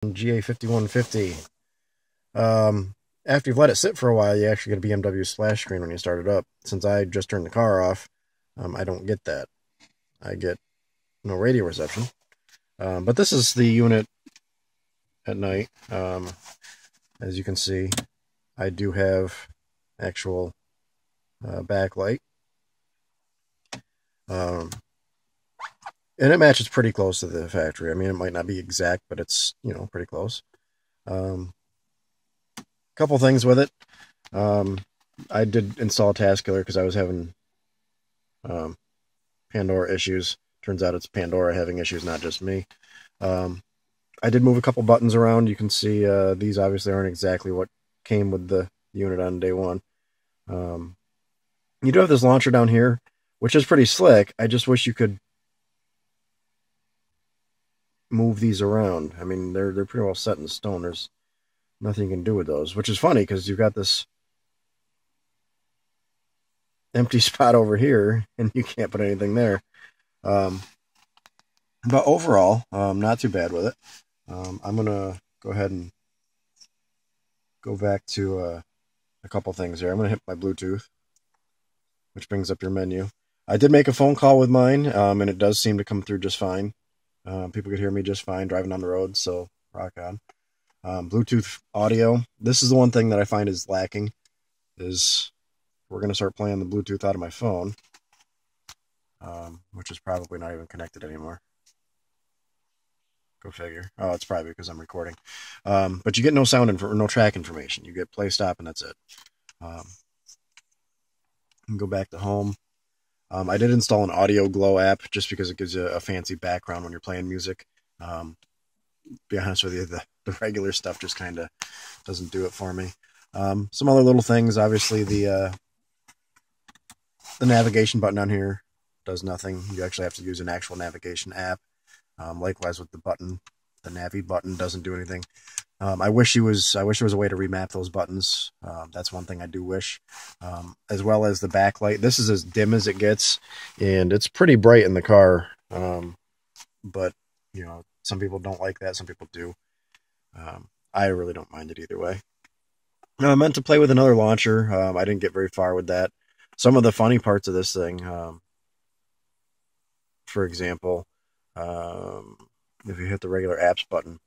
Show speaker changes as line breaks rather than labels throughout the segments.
GA5150. After you've let it sit for a while, you actually get a BMW splash screen when you start it up. Since I just turned the car off, I don't get that. I get no radio reception. But this is the unit at night. As you can see, I do have actual backlight. And it matches pretty close to the factory. I mean, it might not be exact, but it's, you know, pretty close. Couple things with it. I did install Taskiller because I was having Pandora issues. Turns out it's Pandora having issues, not just me. I did move a couple buttons around. You can see these obviously aren't exactly what came with the unit on day one. You do have this launcher down here, which is pretty slick. I just wish you could move these around. I mean, they're pretty well set in stone. There's nothing you can do with those, which is funny because you've got this empty spot over here and you can't put anything there. But overall, not too bad with it. I'm gonna go ahead and go back to a couple things here. I'm gonna hit my Bluetooth, which brings up your menu. I did make a phone call with mine, and it does seem to come through just fine. People could hear me just fine driving on the road, so rock on. Bluetooth audio. This is the one thing that I find is lacking. Is we're gonna start playing the Bluetooth out of my phone, which is probably not even connected anymore. Go figure. Oh, it's probably because I'm recording. But you get no sound no track information. You get play, stop, and that's it. Go back to home. I did install an Audio Glow app just because it gives you a fancy background when you're playing music. Be honest with you, the regular stuff just kind of doesn't do it for me. Some other little things. Obviously, the navigation button down here does nothing. You actually have to use an actual navigation app. Likewise with the button, the NAVI button doesn't do anything. I wish there was a way to remap those buttons. That's one thing I do wish. As well as the backlight. This is as dim as it gets, and it's pretty bright in the car. But you know, some people don't like that. Some people do. I really don't mind it either way. I meant to play with another launcher. I didn't get very far with that. Some of the funny parts of this thing, for example, if you hit the regular apps button,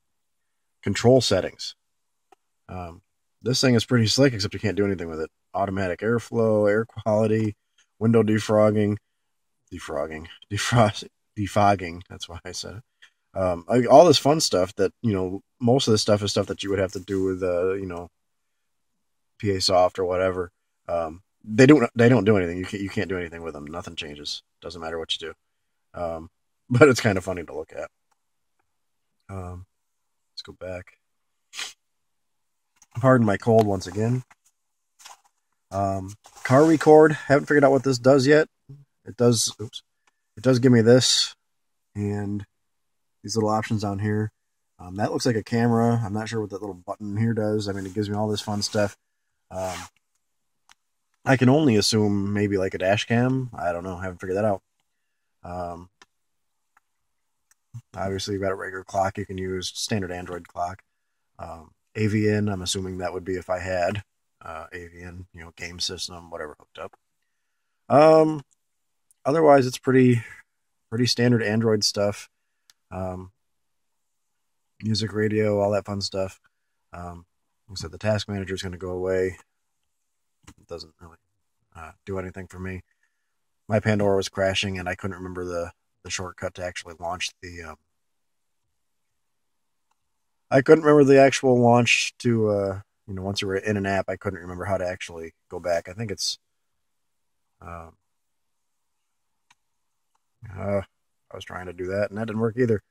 control settings. This thing is pretty slick, except you can't do anything with it. Automatic airflow, air quality, window defogging. That's why I said it. All this fun stuff that, you know, most of this stuff is stuff that you would have to do with, you know, PA Soft or whatever. They don't do anything. You can't do anything with them. Nothing changes. Doesn't matter what you do. But it's kind of funny to look at. Let's go back. Pardon my cold once again. Car record. Haven't figured out what this does yet. It does. Oops. It does give me this and these little options down here. That looks like a camera. I'm not sure what that little button here does. I mean, it gives me all this fun stuff. I can only assume maybe like a dash cam. I don't know. I haven't figured that out. Obviously, you've got a regular clock you can use, standard Android clock. AVN, I'm assuming that would be if I had AVN, you know, game system, whatever hooked up. Otherwise, it's pretty standard Android stuff. Music, radio, all that fun stuff. Like I said, the task manager is going to go away. It doesn't really do anything for me. My Pandora was crashing, and I couldn't remember the shortcut to actually launch the. I couldn't remember the actual launch to, you know, once you were in an app, I couldn't remember how to actually go back. I think it's. I was trying to do that, and that didn't work either.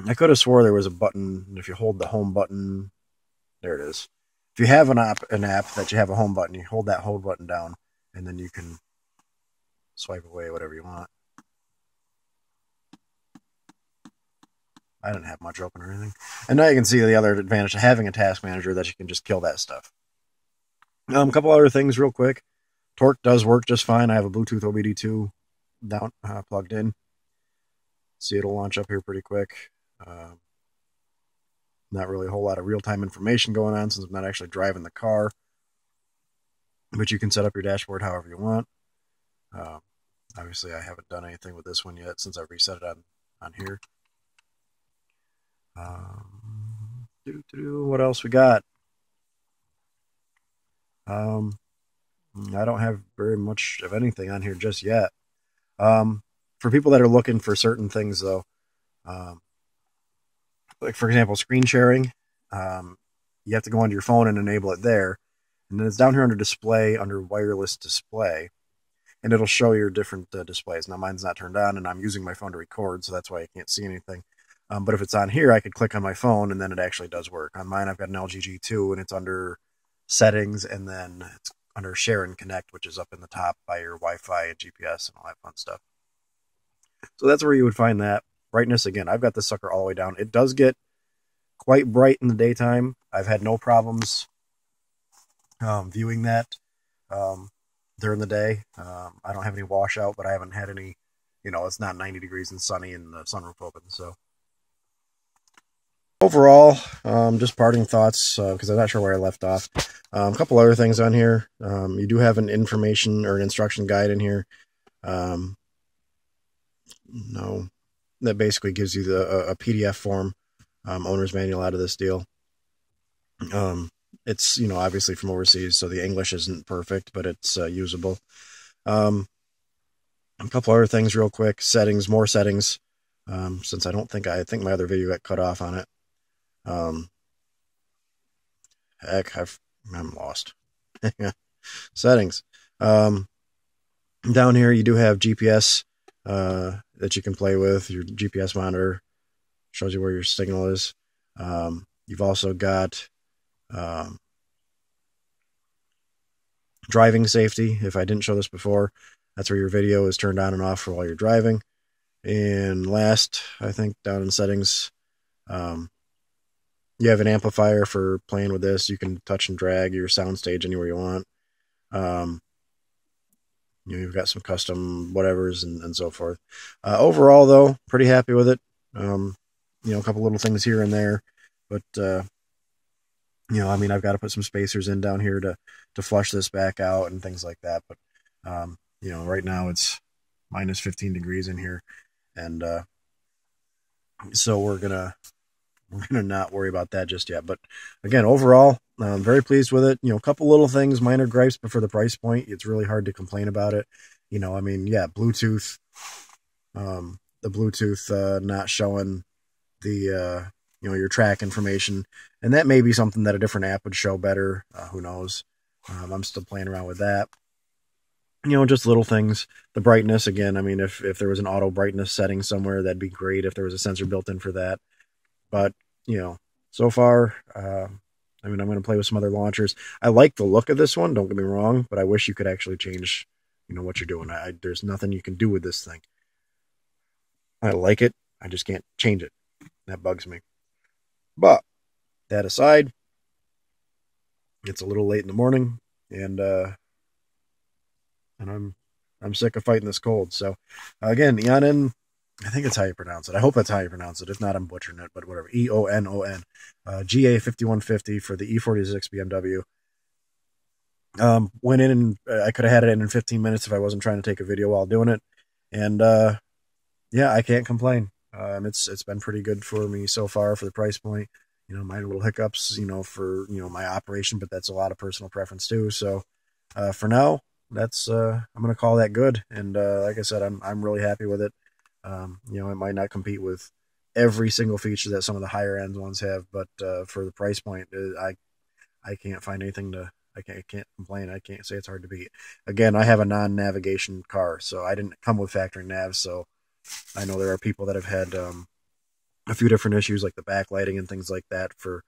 I could have swore there was a button. If you hold the home button, there it is. If you have an app that you have a home button, you hold that home button down, and then you can swipe away whatever you want. I didn't have much open or anything. And now you can see the other advantage of having a task manager, that you can just kill that stuff. A couple other things real quick. Torque does work just fine. I have a Bluetooth OBD2 down plugged in. See, it'll launch up here pretty quick. Not really a whole lot of real-time information going on since I'm not actually driving the car. But you can set up your dashboard however you want. Obviously, I haven't done anything with this one yet since I reset it on here. What else we got? I don't have very much of anything on here just yet. For people that are looking for certain things, though, like for example, screen sharing, you have to go onto your phone and enable it there. And then it's down here under display, under wireless display, and it'll show your different displays. Now mine's not turned on, and I'm using my phone to record, so that's why I can't see anything. But if it's on here, I could click on my phone, and then it actually does work. On mine, I've got an LG G2, and it's under settings, and then it's under share and connect, which is up in the top by your Wi-Fi and GPS and all that fun stuff. So that's where you would find that. Brightness, again, I've got this sucker all the way down. It does get quite bright in the daytime. I've had no problems viewing that during the day. I don't have any washout, but I haven't had any, it's not 90 degrees and sunny and the sunroof open. So overall, just parting thoughts, because I'm not sure where I left off. A couple other things on here. You do have an information or an instruction guide in here. That basically gives you a PDF form, owner's manual out of this deal. It's, obviously from overseas, so the English isn't perfect, but it's usable. A couple other things real quick. Settings, more settings, since I think my other video got cut off on it. Heck, I'm lost. Settings. Down here, you do have GPS that you can play with. Your GPS monitor shows you where your signal is. You've also got driving safety. If I didn't show this before, that's where your video is turned on and off for while you're driving. And last, I think down in settings, you have an amplifier for playing with this. You can touch and drag your soundstage anywhere you want. You've got some custom whatevers and so forth. Overall, though, pretty happy with it. A couple little things here and there, but I've got to put some spacers in down here to flush this back out and things like that. But right now it's minus 15 degrees in here, and so we're gonna not worry about that just yet. But again, overall, I'm very pleased with it. A couple little things, minor gripes, but for the price point, it's really hard to complain about it. Bluetooth, the Bluetooth not showing the your track information, and that may be something that a different app would show better. Who knows? I'm still playing around with that. Just little things. The brightness, again, if there was an auto brightness setting somewhere, that'd be great if there was a sensor built in for that. But, so far, I'm going to play with some other launchers. I like the look of this one, don't get me wrong, but I wish you could actually change, what you're doing. There's nothing you can do with this thing. I like it. I just can't change it. That bugs me. But, that aside, it's a little late in the morning, and I'm sick of fighting this cold. So, again, Eonon, I think it's how you pronounce it. I hope that's how you pronounce it. If not, I'm butchering it, but whatever. Eonon GA5150 for the E46 BMW. Went in and I could have had it in 15 minutes if I wasn't trying to take a video while doing it. And yeah, I can't complain. It's been pretty good for me so far for the price point. Minor little hiccups, for my operation, but that's a lot of personal preference too. So for now, that's I'm gonna call that good. And like I said, I'm really happy with it. It might not compete with every single feature that some of the higher end ones have, but for the price point, I can't find anything I can't complain. I can't say it's hard to beat. Again, I have a non-navigation car, so I didn't come with factory nav. So I know there are people that have had a few different issues like the backlighting and things like that for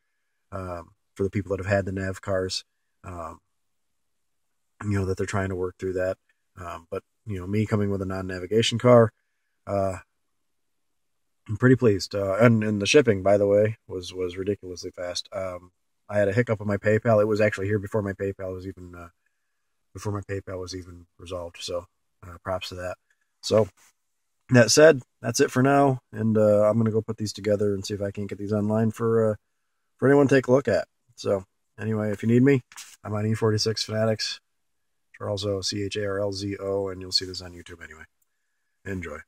the people that have had the nav cars. That they're trying to work through that. But me coming with a non-navigation car, I'm pretty pleased. And the shipping, by the way, was ridiculously fast. I had a hiccup with my PayPal. It was actually here before my PayPal was even resolved. So props to that. So that said, that's it for now. And I'm gonna go put these together and see if I can get these online for for anyone to take a look at. So anyway, if you need me, I'm on E46 Fanatics, Charles O, CHARLZO, and you'll see this on YouTube anyway. Enjoy.